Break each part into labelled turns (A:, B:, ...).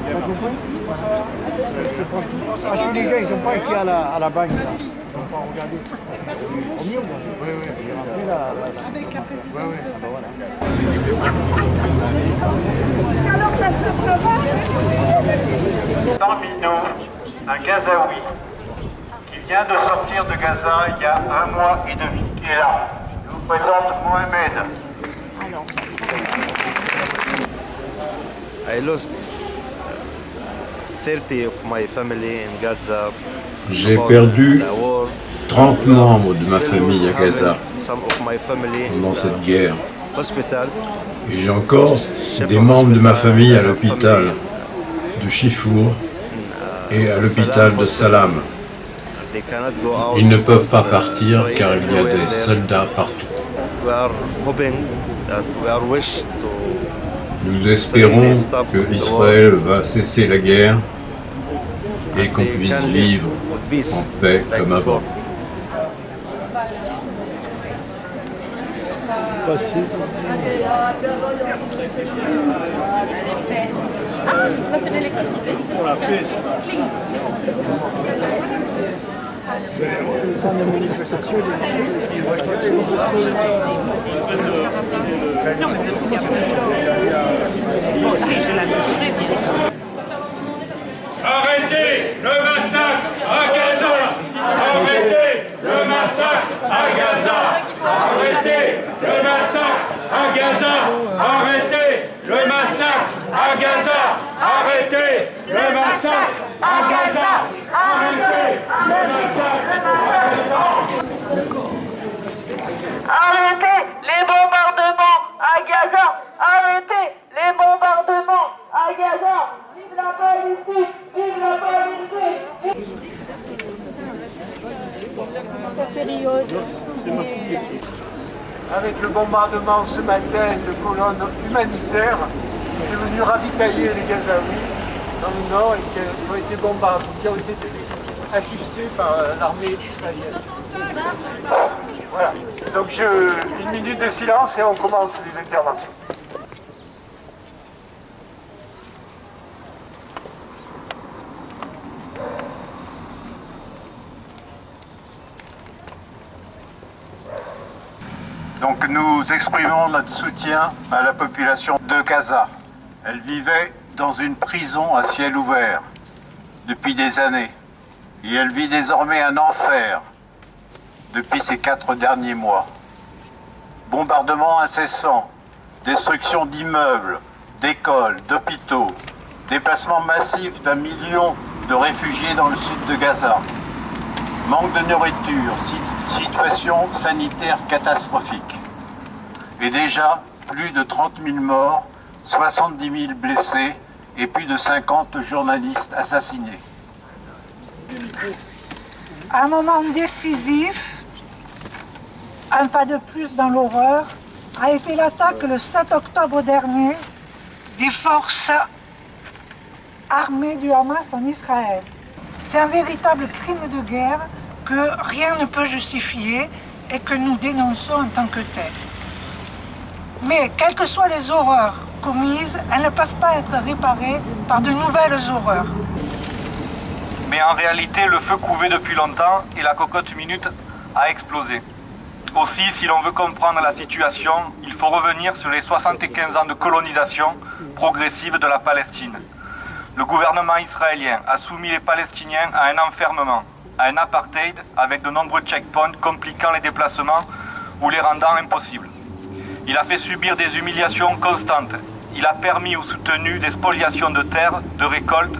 A: T'as compris? Parce que les gars, ils n'ont pas été à la banque, là. Ils n'ont pas regardé. Au mieux, quoi.
B: Oui, oui.
A: J'ai rappelé la...
C: Avec la présidente.
B: Oui, oui.
A: Ah ben voilà.
C: Alors la sœur, ça va?
D: Parmi nous, un Gazaoui qui vient de sortir de Gaza il y a 1 mois et demi, qui est là. Je vous présente Mohamed.
E: I lost 30 of my family in Gaza.
F: J'ai perdu 30 membres de ma famille à Gaza pendant cette guerre. Et j'ai encore des membres de ma famille à l'hôpital de Chifour et à l'hôpital de Salam. Ils ne peuvent pas partir car il y a des soldats partout. Nous espérons que Israël va cesser la guerre et qu'on puisse vivre en paix comme avant.
A: Passé.
C: Ah, on a fait de l'électricité.
A: Pour la paix. Sans des manifestations,
C: Non, mais même si moi aussi, je l'avais fait.
G: Arrêtez le massacre à Gaza! Arrêtez le massacre à Gaza! Arrêtez le massacre à Gaza! Arrêtez le massacre à Gaza! Arrêtez le massacre à Gaza! Arrêtez le massacre à Gaza!
H: Arrêtez les bombardements à Gaza! Arrêtez les bombardements à Gaza! Vive la Palestine! Vive la Palestine!
D: Avec le bombardement ce matin de colonnes humanitaires, qui est venu ravitailler les Gazaouis dans le nord et qui ont été bombardés, qui ont été ajustés par l'armée israélienne. Voilà. Donc une minute de silence et on commence les interventions. Donc nous exprimons notre soutien à la population de Gaza. Elle vivait dans une prison à ciel ouvert depuis des années et elle vit désormais un enfer depuis ces 4 derniers mois. Bombardements incessants, destruction d'immeubles, d'écoles, d'hôpitaux, déplacement massif d'1 million de réfugiés dans le sud de Gaza, manque de nourriture, situation sanitaire catastrophique. Et déjà, plus de 30 000 morts, 70 000 blessés et plus de 50 journalistes assassinés.
C: Un moment décisif, un pas de plus dans l'horreur, a été l'attaque le 7 octobre dernier des forces armées du Hamas en Israël. C'est un véritable crime de guerre que rien ne peut justifier et que nous dénonçons en tant que tel. Mais quelles que soient les horreurs commises, elles ne peuvent pas être réparées par de nouvelles horreurs.
I: Mais en réalité, le feu couvait depuis longtemps et la cocotte minute a explosé. Aussi, si l'on veut comprendre la situation, il faut revenir sur les 75 ans de colonisation progressive de la Palestine. Le gouvernement israélien a soumis les Palestiniens à un enfermement, à un apartheid avec de nombreux checkpoints compliquant les déplacements ou les rendant impossibles. Il a fait subir des humiliations constantes. Il a permis ou soutenu des spoliations de terres, de récoltes,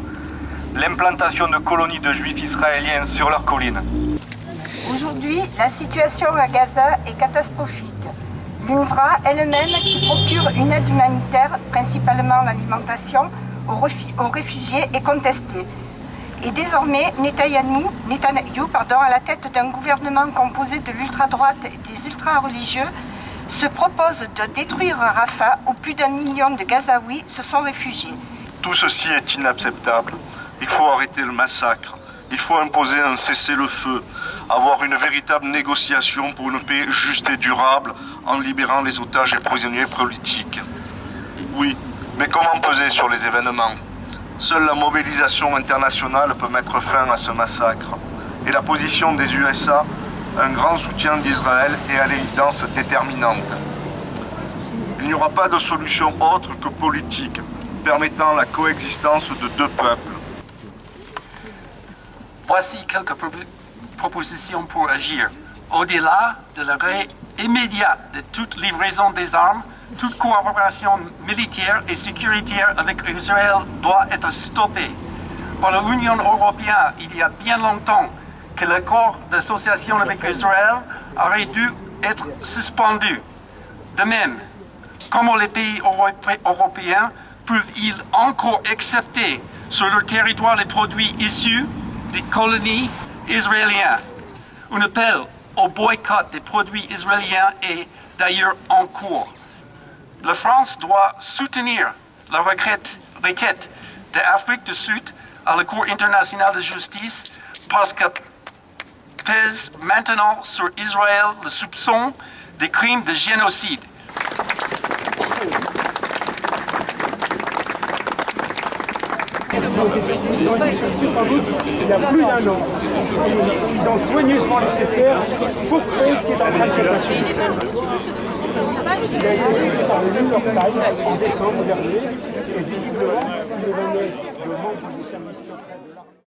I: l'implantation de colonies de juifs israéliens sur leurs collines.
J: Aujourd'hui, la situation à Gaza est catastrophique. L'UNRWA elle-même, qui procure une aide humanitaire, principalement l'alimentation, aux réfugiés, est contestée. Et désormais, Netanyahou, à la tête d'un gouvernement composé de l'ultra-droite et des ultra-religieux, se propose de détruire Rafah où plus d'1 million de Gazaouis se sont réfugiés.
B: Tout ceci est inacceptable. Il faut arrêter le massacre. Il faut imposer un cessez-le-feu, avoir une véritable négociation pour une paix juste et durable en libérant les otages et prisonniers politiques. Oui, mais comment peser sur les événements? Seule la mobilisation internationale peut mettre fin à ce massacre. Et la position des USA, un grand soutien d'Israël, est à l'évidence déterminante. Il n'y aura pas de solution autre que politique, permettant la coexistence de deux peuples.
K: Voici quelques propositions pour agir. Au-delà de l'arrêt immédiat de toute livraison des armes, toute coopération militaire et sécuritaire avec Israël doit être stoppée. Par l'Union européenne, il y a bien longtemps que l'accord d'association avec Israël aurait dû être suspendu. De même, comment les pays européens peuvent-ils encore accepter sur leur territoire les produits issus des colonies israéliennes? Un appel au boycott des produits israéliens est d'ailleurs en cours. La France doit soutenir la requête d'Afrique du Sud à la Cour internationale de justice parce que pèse maintenant sur Israël le soupçon des crimes de génocide.
L: Il y a plus d'un an, ils ont soigneusement laissé faire pour créer ce qui est en train de se passer. Il a été écrit par le New York Times en décembre dernier, et visiblement, il venait de membres du service secret de l'armée.